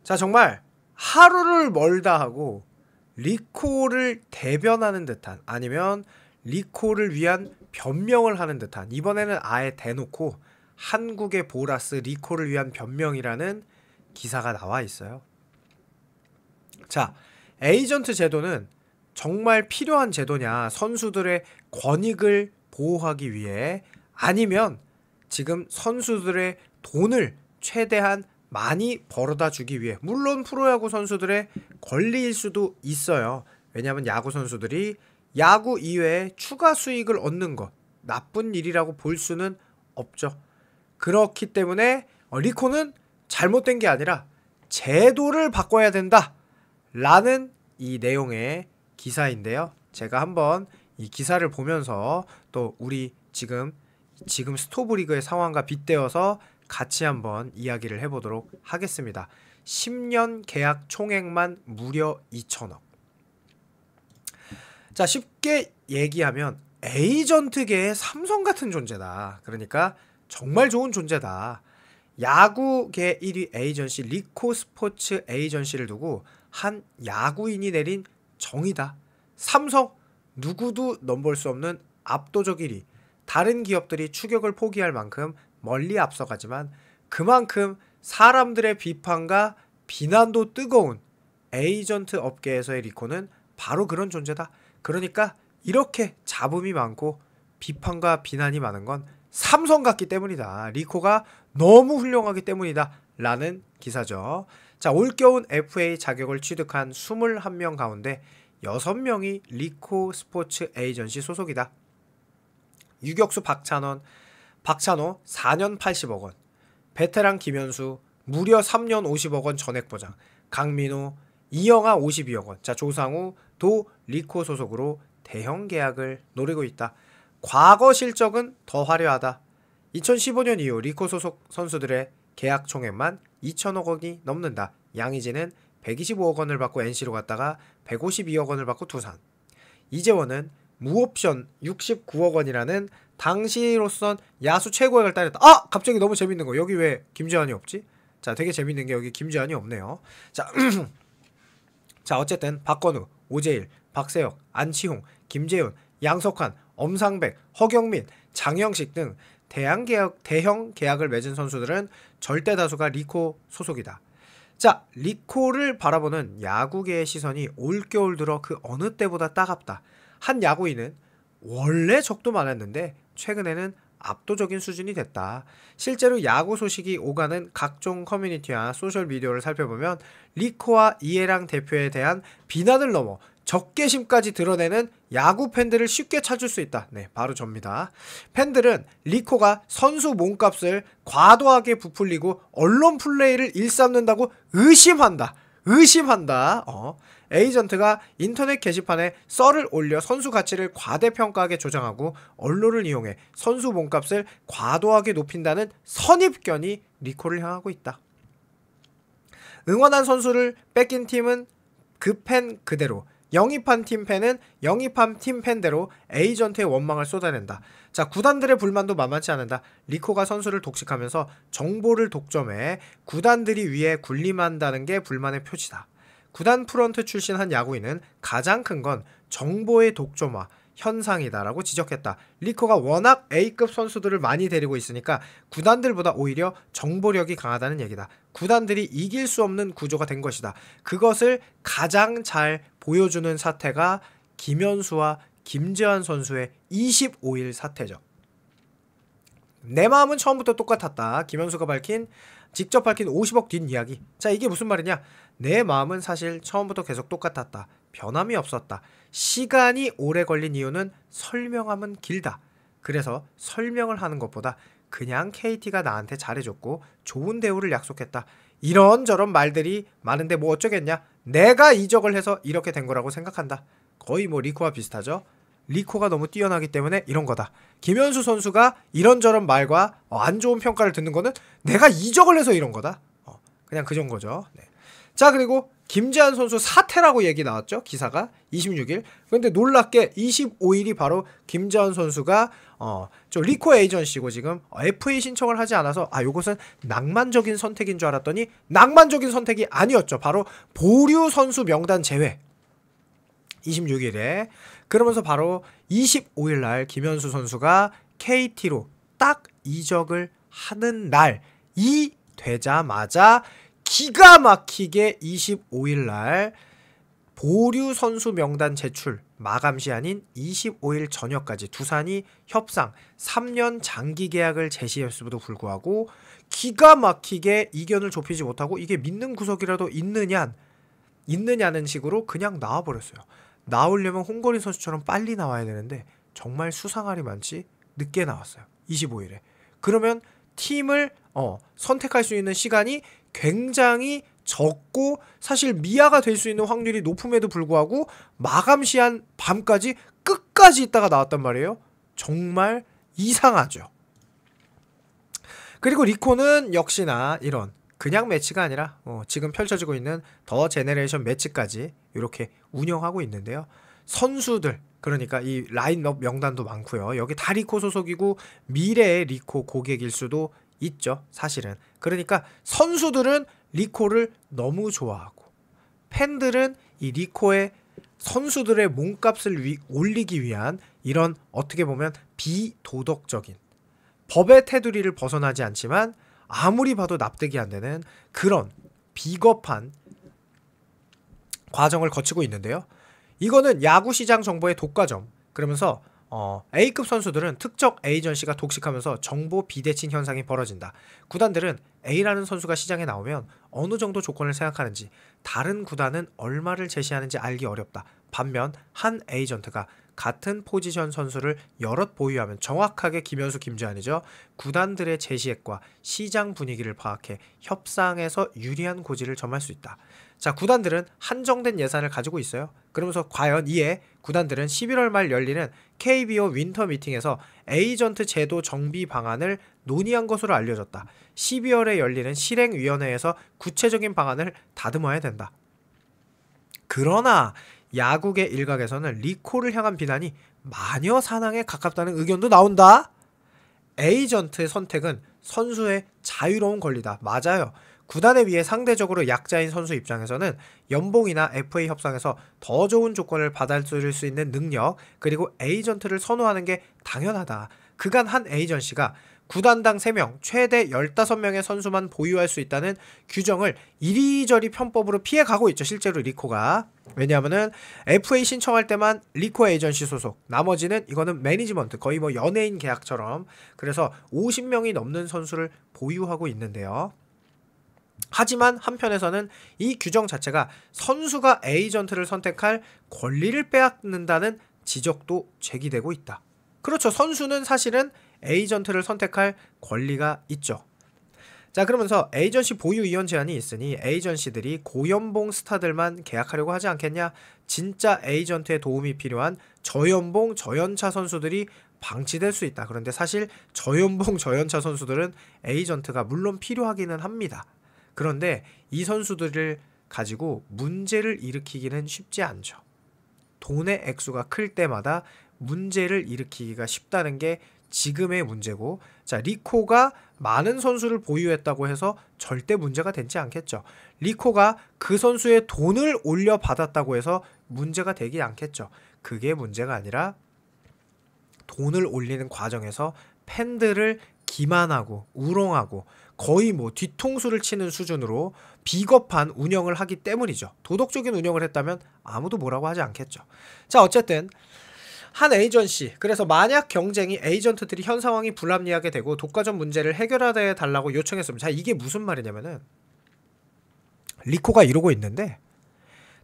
자, 정말 하루를 멀다 하고 리코를 대변하는 듯한, 아니면 리코를 위한 변명을 하는 듯한, 이번에는 아예 대놓고 한국의 보라스 리코를 위한 변명이라는 기사가 나와 있어요. 자, 에이전트 제도는 정말 필요한 제도냐, 선수들의 권익을 보호하기 위해, 아니면 지금 선수들의 돈을 최대한 많이 벌어다 주기 위해, 물론 프로야구 선수들의 권리일 수도 있어요. 왜냐하면 야구 선수들이 야구 이외에 추가 수익을 얻는 것, 나쁜 일이라고 볼 수는 없죠. 그렇기 때문에 리코는 잘못된 게 아니라 제도를 바꿔야 된다 라는 이 내용의 기사인데요. 제가 한번 이 기사를 보면서 또 우리 지금 스토브리그의 상황과 빗대어서 같이 한번 이야기를 해보도록 하겠습니다. 10년 계약 총액만 무려 2천억. 자, 쉽게 얘기하면 에이전트계의 삼성 같은 존재다. 그러니까 정말 좋은 존재다. 야구계 1위 에이전시 리코 스포츠 에이전시를 두고 한 야구인이 내린 정의다. 삼성, 누구도 넘볼 수 없는 압도적 1위. 다른 기업들이 추격을 포기할 만큼 멀리 앞서가지만 그만큼 사람들의 비판과 비난도 뜨거운 에이전트 업계에서의 리코는 바로 그런 존재다. 그러니까 이렇게 잡음이 많고 비판과 비난이 많은 건 삼성 같기 때문이다. 리코가 너무 훌륭하기 때문이다 라는 기사죠. 자, 올겨울 FA 자격을 취득한 21명 가운데 6명이 리코 스포츠 에이전시 소속이다. 유격수 박찬호 4년 80억 원, 베테랑 김현수 무려 3년 50억 원 전액 보장, 강민호, 이영하 52억 원. 자, 조상우도 리코 소속으로 대형 계약을 노리고 있다. 과거 실적은 더 화려하다. 2015년 이후 리코 소속 선수들의 계약 총액만 2천억 원이 넘는다. 양의지는 125억 원을 받고 NC로 갔다가 152억 원을 받고 두산. 이재원은 무옵션 69억 원이라는 당시로선 야수 최고액을 따냈다. 아! 갑자기 너무 재밌는 거. 여기 왜 김재환이 없지? 자, 되게 재밌는 게 여기 김재환이 없네요. 자, 자, 어쨌든 박건우, 오재일, 박세혁, 안치홍, 김재훈, 양석환, 엄상백, 허경민, 장영식 등 대형 계약을 맺은 선수들은 절대 다수가 리코 소속이다. 자, 리코를 바라보는 야구계의 시선이 올겨울 들어 그 어느 때보다 따갑다. 한 야구인은 원래 적도 많았는데 최근에는 압도적인 수준이 됐다. 실제로 야구 소식이 오가는 각종 커뮤니티와 소셜미디어를 살펴보면 리코와 이해랑 대표에 대한 비난을 넘어 적개심까지 드러내는 야구 팬들을 쉽게 찾을 수 있다. 네, 바로 접니다. 팬들은 리코가 선수 몸값을 과도하게 부풀리고 언론 플레이를 일삼는다고 의심한다. 에이전트가 인터넷 게시판에 썰을 올려 선수 가치를 과대평가하게 조장하고 언론을 이용해 선수 몸값을 과도하게 높인다는 선입견이 리코를 향하고 있다. 응원한 선수를 뺏긴 팀은 그 팬 그대로, 영입한 팀 팬은 영입한 팀 팬대로 에이전트의 원망을 쏟아낸다. 자, 구단들의 불만도 만만치 않은다. 리코가 선수를 독식하면서 정보를 독점해 구단들이 위에 군림한다는 게 불만의 표시다. 구단 프런트 출신 한 야구인은 가장 큰 건 정보의 독점화 현상이다라고 지적했다. 리코가 워낙 A급 선수들을 많이 데리고 있으니까 구단들보다 오히려 정보력이 강하다는 얘기다. 구단들이 이길 수 없는 구조가 된 것이다. 그것을 가장 잘 보여주는 사태가 김현수와 김재환 선수의 25일 사태죠. 내 마음은 처음부터 똑같았다. 김현수가 직접 밝힌 50억 뒷이야기. 자, 이게 무슨 말이냐? 내 마음은 사실 처음부터 계속 똑같았다. 변함이 없었다. 시간이 오래 걸린 이유는 설명하면 길다. 그래서 설명을 하는 것보다 그냥 KT가 나한테 잘해줬고 좋은 대우를 약속했다. 이런저런 말들이 많은데 뭐 어쩌겠냐? 내가 이적을 해서 이렇게 된 거라고 생각한다. 거의 뭐 리코와 비슷하죠? 리코가 너무 뛰어나기 때문에 이런 거다. 김현수 선수가 이런저런 말과 안 좋은 평가를 듣는 거는 내가 이적을 해서 이런 거다. 그냥 그 정도죠. 네. 자, 그리고 김재환 선수 사퇴라고 얘기 나왔죠. 기사가 26일. 그런데 놀랍게 25일이 바로 김재환 선수가 저 리코 에이전시고 지금 FA 신청을 하지 않아서 요것은 낭만적인 선택인 줄 알았더니 낭만적인 선택이 아니었죠. 바로 보류 선수 명단 제외. 26일에. 그러면서 바로 25일 날 김현수 선수가 KT로 딱 이적을 하는 날이 되자마자 기가 막히게 25일 날 보류 선수 명단 제출 마감 시한인 25일 저녁까지 두산이 협상 3년 장기 계약을 제시했음에도 불구하고 기가 막히게 이견을 좁히지 못하고 이게 믿는 구석이라도 있느냐는 식으로 그냥 나와버렸어요. 나오려면 홍건희 선수처럼 빨리 나와야 되는데 정말 수상할이 많지 늦게 나왔어요. 25일에. 그러면 팀을 선택할 수 있는 시간이 굉장히 적고 사실 미아가 될 수 있는 확률이 높음에도 불구하고 마감 시한 밤까지 끝까지 있다가 나왔단 말이에요. 정말 이상하죠. 그리고 리코는 역시나 이런 그냥 매치가 아니라 지금 펼쳐지고 있는 더 제네레이션 매치까지 이렇게 운영하고 있는데요. 선수들 그러니까 이 라인업 명단도 많고요. 여기 다 리코 소속이고 미래의 리코 고객일 수도 있죠. 사실은. 그러니까 선수들은 리코를 너무 좋아하고 팬들은 이 리코의 선수들의 몸값을 올리기 위한 이런 어떻게 보면 비도덕적인 법의 테두리를 벗어나지 않지만 아무리 봐도 납득이 안 되는 그런 비겁한 과정을 거치고 있는데요. 이거는 야구시장 정보의 독과점. 그러면서 A급 선수들은 특정 에이전시가 독식하면서 정보 비대칭 현상이 벌어진다. 구단들은 A라는 선수가 시장에 나오면 어느 정도 조건을 생각하는지 다른 구단은 얼마를 제시하는지 알기 어렵다. 반면 한 에이전트가 같은 포지션 선수를 여럿 보유하면 정확하게 김현수, 김재환이죠. 구단들의 제시액과 시장 분위기를 파악해 협상에서 유리한 고지를 점할 수 있다. 자, 구단들은 한정된 예산을 가지고 있어요. 그러면서 과연 이에 구단들은 11월 말 열리는 KBO 윈터 미팅에서 에이전트 제도 정비 방안을 논의한 것으로 알려졌다. 12월에 열리는 실행위원회에서 구체적인 방안을 다듬어야 된다. 그러나 야구계 일각에서는 리코를 향한 비난이 마녀 사냥에 가깝다는 의견도 나온다. 에이전트의 선택은 선수의 자유로운 권리다. 맞아요. 구단에 비해 상대적으로 약자인 선수 입장에서는 연봉이나 FA 협상에서 더 좋은 조건을 받아들일 수 있는 능력 그리고 에이전트를 선호하는 게 당연하다. 그간 한 에이전시가 구단당 3명, 최대 15명의 선수만 보유할 수 있다는 규정을 이리저리 편법으로 피해가고 있죠. 실제로 리코가. 왜냐하면은 FA 신청할 때만 리코 에이전시 소속, 나머지는 이거는 매니지먼트, 거의 뭐 연예인 계약처럼 그래서 50명이 넘는 선수를 보유하고 있는데요. 하지만 한편에서는 이 규정 자체가 선수가 에이전트를 선택할 권리를 빼앗는다는 지적도 제기되고 있다. 그렇죠. 선수는 사실은 에이전트를 선택할 권리가 있죠. 자, 그러면서 에이전시 보유 이원 제한이 있으니 에이전시들이 고연봉 스타들만 계약하려고 하지 않겠냐? 진짜 에이전트의 도움이 필요한 저연봉, 저연차 선수들이 방치될 수 있다. 그런데 사실 저연봉, 저연차 선수들은 에이전트가 물론 필요하기는 합니다. 그런데 이 선수들을 가지고 문제를 일으키기는 쉽지 않죠. 돈의 액수가 클 때마다 문제를 일으키기가 쉽다는 게 지금의 문제고, 자, 리코가 많은 선수를 보유했다고 해서 절대 문제가 되지 않겠죠. 리코가 그 선수의 돈을 올려받았다고 해서 문제가 되지 않겠죠. 그게 문제가 아니라 돈을 올리는 과정에서 팬들을 기만하고 우롱하고 거의 뭐 뒤통수를 치는 수준으로 비겁한 운영을 하기 때문이죠. 도덕적인 운영을 했다면 아무도 뭐라고 하지 않겠죠. 자, 어쨌든 한 에이전시, 그래서 만약 경쟁이 에이전트들이 현 상황이 불합리하게 되고 독과점 문제를 해결해 달라고 요청했습니다. 자, 이게 무슨 말이냐면은 리코가 이러고 있는데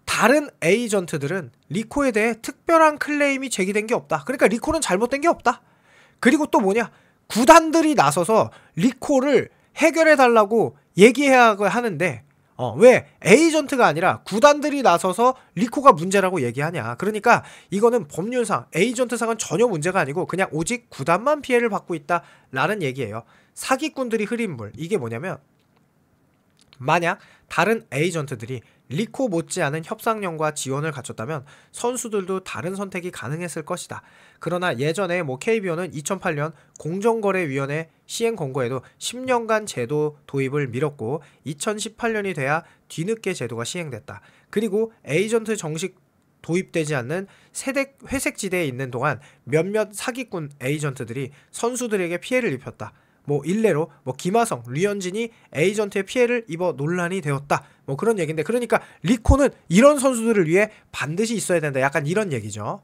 다른 에이전트들은 리코에 대해 특별한 클레임이 제기된 게 없다. 그러니까 리코는 잘못된 게 없다. 그리고 또 뭐냐, 구단들이 나서서 리코를 해결해 달라고 얘기해야 하는데 왜 에이전트가 아니라 구단들이 나서서 리코가 문제라고 얘기하냐. 그러니까 이거는 법률상 에이전트상은 전혀 문제가 아니고 그냥 오직 구단만 피해를 받고 있다라는 얘기예요. 사기꾼들이 흐린 물. 이게 뭐냐면 만약 다른 에이전트들이 리코 못지않은 협상력과 지원을 갖췄다면 선수들도 다른 선택이 가능했을 것이다. 그러나 예전에 KBO는 2008년 공정거래위원회 시행 권고에도 10년간 제도 도입을 미뤘고 2018년이 돼야 뒤늦게 제도가 시행됐다. 그리고 에이전트 정식 도입되지 않는 회색지대에 있는 동안 몇몇 사기꾼 에이전트들이 선수들에게 피해를 입혔다. 일례로 김하성, 류현진이 에이전트의 피해를 입어 논란이 되었다. 그런 얘기인데, 그러니까 리코는 이런 선수들을 위해 반드시 있어야 된다. 약간 이런 얘기죠.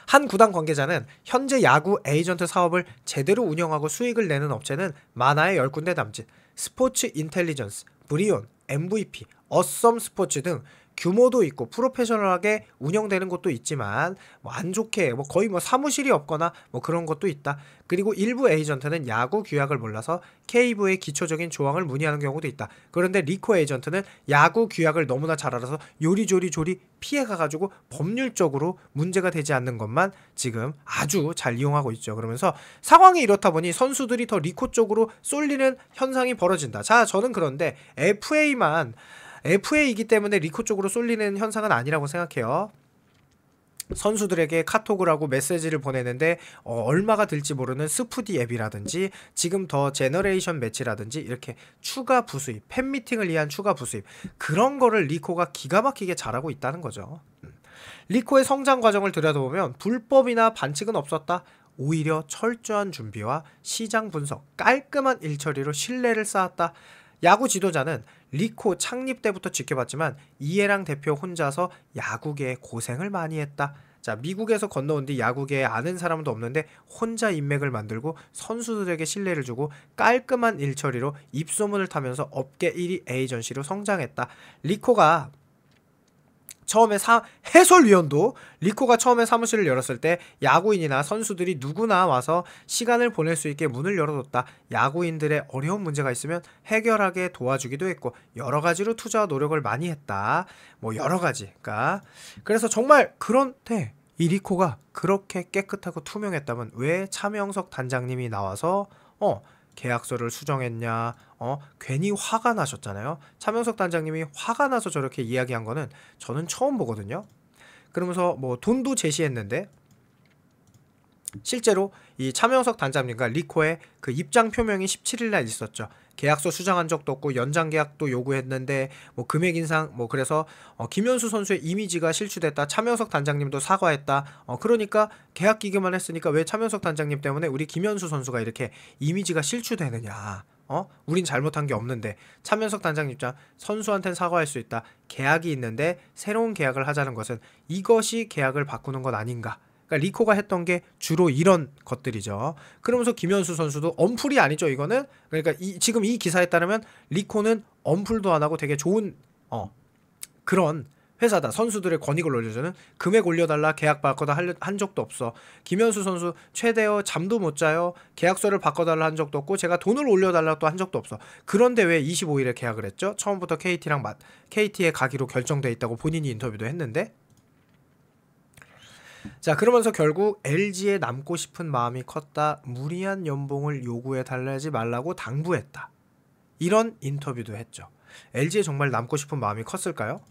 한 구단 관계자는 현재 야구 에이전트 사업을 제대로 운영하고 수익을 내는 업체는 만화에 10군데 남짓, 스포츠 인텔리전스, 브리온, MVP, 어썸 스포츠 등 규모도 있고 프로페셔널하게 운영되는 곳도 있지만 안 좋게 거의 사무실이 없거나 그런 것도 있다. 그리고 일부 에이전트는 야구 규약을 몰라서 K부의 기초적인 조항을 문의하는 경우도 있다. 그런데 리코 에이전트는 야구 규약을 너무나 잘 알아서 요리조리 피해가가지고 법률적으로 문제가 되지 않는 것만 지금 아주 잘 이용하고 있죠. 그러면서 상황이 이렇다 보니 선수들이 더 리코 쪽으로 쏠리는 현상이 벌어진다. 자, 저는 그런데 FA이기 때문에 리코 쪽으로 쏠리는 현상은 아니라고 생각해요. 선수들에게 카톡을 하고 메시지를 보내는데 얼마가 들지 모르는 스푸디 앱이라든지 지금 더 제너레이션 매치라든지 이렇게 추가 부수입, 팬미팅을 위한 추가 부수입, 그런 거를 리코가 기가 막히게 잘하고 있다는 거죠. 리코의 성장 과정을 들여다보면 불법이나 반칙은 없었다. 오히려 철저한 준비와 시장 분석, 깔끔한 일처리로 신뢰를 쌓았다. 야구 지도자는 리코 창립 때부터 지켜봤지만 이해랑 대표 혼자서 야구계에 고생을 많이 했다. 자, 미국에서 건너온 뒤 야구계에 아는 사람도 없는데 혼자 인맥을 만들고 선수들에게 신뢰를 주고 깔끔한 일처리로 입소문을 타면서 업계 1위 에이전시로 성장했다. 리코가 처음에 해설위원도 리코가 처음에 사무실을 열었을 때 야구인이나 선수들이 누구나 와서 시간을 보낼 수 있게 문을 열어뒀다. 야구인들의 어려운 문제가 있으면 해결하게 도와주기도 했고 여러 가지로 투자와 노력을 많이 했다. 여러 가지. 그래서 정말 그런데 이 리코가 그렇게 깨끗하고 투명했다면 왜 차명석 단장님이 나와서 계약서를 수정했냐, 괜히 화가 나셨잖아요. 차명석 단장님이 화가 나서 저렇게 이야기한 거는 저는 처음 보거든요. 그러면서 돈도 제시했는데 실제로 이 차명석 단장님과 리코의 그 입장 표명이 17일날 있었죠. 계약서 수정한 적도 없고 연장 계약도 요구했는데 금액 인상 그래서 김현수 선수의 이미지가 실추됐다. 차명석 단장님도 사과했다. 그러니까 계약 기기만 했으니까 왜 차명석 단장님 때문에 우리 김현수 선수가 이렇게 이미지가 실추되느냐. 우린 잘못한 게 없는데. 차명석 단장님 입장, 선수한테는 사과할 수 있다. 계약이 있는데 새로운 계약을 하자는 것은 이것이 계약을 바꾸는 것 아닌가. 그러니까 리코가 했던 게 주로 이런 것들이죠. 그러면서 김현수 선수도 엄풀이 아니죠, 이거는. 그러니까 지금 이 기사에 따르면 리코는 엄풀도 안 하고 되게 좋은 그런 회사다. 선수들의 권익을 올려주는, 금액 올려달라, 계약 바꿔다 한 적도 없어. 김현수 선수 최대어 잠도 못 자요. 계약서를 바꿔달라 한 적도 없고 제가 돈을 올려달라 또 한 적도 없어. 그런데 왜 25일에 계약을 했죠? 처음부터 KT에 가기로 결정돼 있다고 본인이 인터뷰도 했는데. 자, 그러면서 결국 LG에 남고 싶은 마음이 컸다. 무리한 연봉을 요구해 달라지 말라고 당부했다. 이런 인터뷰도 했죠. LG에 정말 남고 싶은 마음이 컸을까요?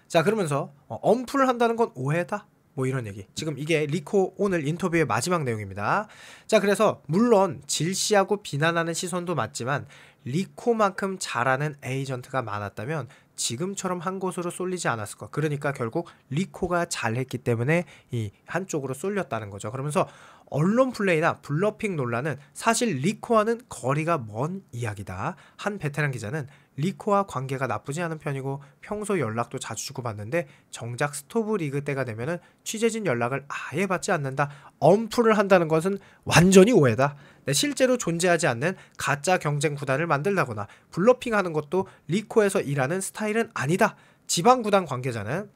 자, 그러면서 엄풀을 한다는 건 오해다. 이런 얘기. 지금 이게 리코 오늘 인터뷰의 마지막 내용입니다. 자, 그래서 물론 질시하고 비난하는 시선도 맞지만 리코만큼 잘하는 에이전트가 많았다면 지금처럼 한 곳으로 쏠리지 않았을 것. 그러니까 결국 리코가 잘했기 때문에 이 한쪽으로 쏠렸다는 거죠. 그러면서 언론 플레이나 블러핑 논란은 사실 리코와는 거리가 먼 이야기다. 한 베테랑 기자는 리코와 관계가 나쁘지 않은 편이고 평소 연락도 자주 주고받는데 정작 스토브 리그 때가 되면은 취재진 연락을 아예 받지 않는다. 엄풀을 한다는 것은 완전히 오해다. 실제로 존재하지 않는 가짜 경쟁 구단을 만들다거나 블러핑하는 것도 리코에서 일하는 스타일은 아니다. 지방구단 관계자는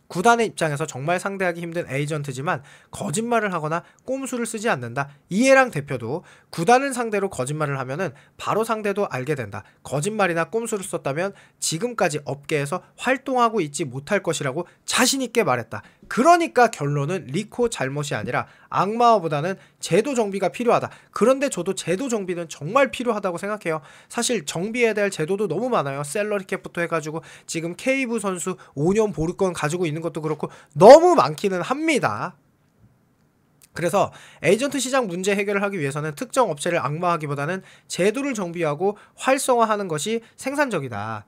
구단의 입장에서 정말 상대하기 힘든 에이전트지만 거짓말을 하거나 꼼수를 쓰지 않는다. 이해랑 대표도 구단을 상대로 거짓말을 하면은 바로 상대도 알게 된다. 거짓말이나 꼼수를 썼다면 지금까지 업계에서 활동하고 있지 못할 것이라고 자신 있게 말했다. 그러니까 결론은 리코 잘못이 아니라 악마어보다는 제도 정비가 필요하다. 그런데 저도 제도 정비는 정말 필요하다고 생각해요. 사실 정비해야 될 제도도 너무 많아요. 셀러리 캡부터 해가지고 지금 케이브 선수 5년 보류권 가지고 있는 것도 그렇고 너무 많기는 합니다. 그래서 에이전트 시장 문제 해결을 하기 위해서는 특정 업체를 악마하기보다는 제도를 정비하고 활성화하는 것이 생산적이다.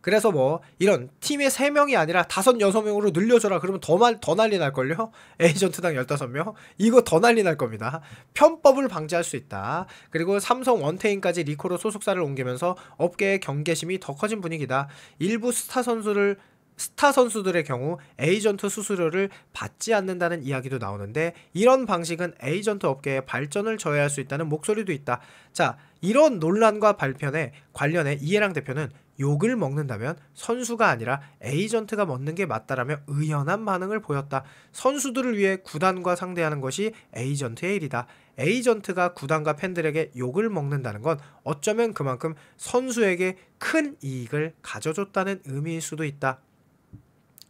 그래서 뭐 이런 팀에 3명이 아니라 5, 6명으로 늘려줘라 그러면 더 난리 날걸요? 에이전트당 15명? 이거 더 난리 날 겁니다. 편법을 방지할 수 있다. 그리고 삼성 원태인까지 리코로 소속사를 옮기면서 업계의 경계심이 더 커진 분위기다. 일부 스타 선수들의 경우 에이전트 수수료를 받지 않는다는 이야기도 나오는데 이런 방식은 에이전트 업계의 발전을 저해할 수 있다는 목소리도 있다. 자, 이런 논란과 발편에 관련해 이해랑 대표는 욕을 먹는다면 선수가 아니라 에이전트가 먹는 게 맞다라며 의연한 반응을 보였다. 선수들을 위해 구단과 상대하는 것이 에이전트의 일이다. 에이전트가 구단과 팬들에게 욕을 먹는다는 건 어쩌면 그만큼 선수에게 큰 이익을 가져줬다는 의미일 수도 있다.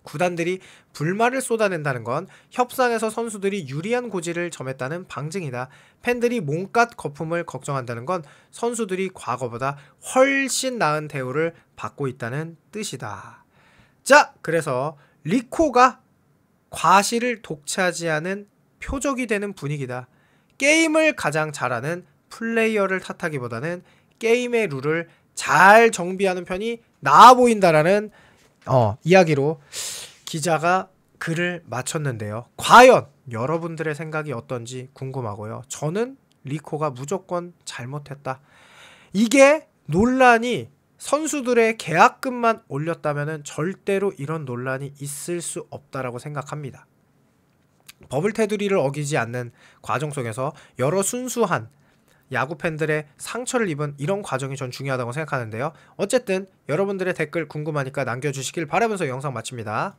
구단들이 불만을 쏟아낸다는 건 협상에서 선수들이 유리한 고지를 점했다는 방증이다. 팬들이 몸값 거품을 걱정한다는 건 선수들이 과거보다 훨씬 나은 대우를 받고 있다는 뜻이다. 자, 그래서 리코가 과실을 독차지하는 표적이 되는 분위기다. 게임을 가장 잘하는 플레이어를 탓하기보다는 게임의 룰을 잘 정비하는 편이 나아 보인다라는 이야기로 기자가 글을 마쳤는데요. 과연 여러분들의 생각이 어떤지 궁금하고요. 저는 리코가 무조건 잘못했다. 이게 논란이 선수들의 계약금만 올렸다면 절대로 이런 논란이 있을 수 없다라고 생각합니다. 버블 테두리를 어기지 않는 과정 속에서 여러 순수한 야구 팬들의 상처를 입은 이런 과정이 전 중요하다고 생각하는데요. 어쨌든 여러분들의 댓글 궁금하니까 남겨주시길 바라면서 영상 마칩니다.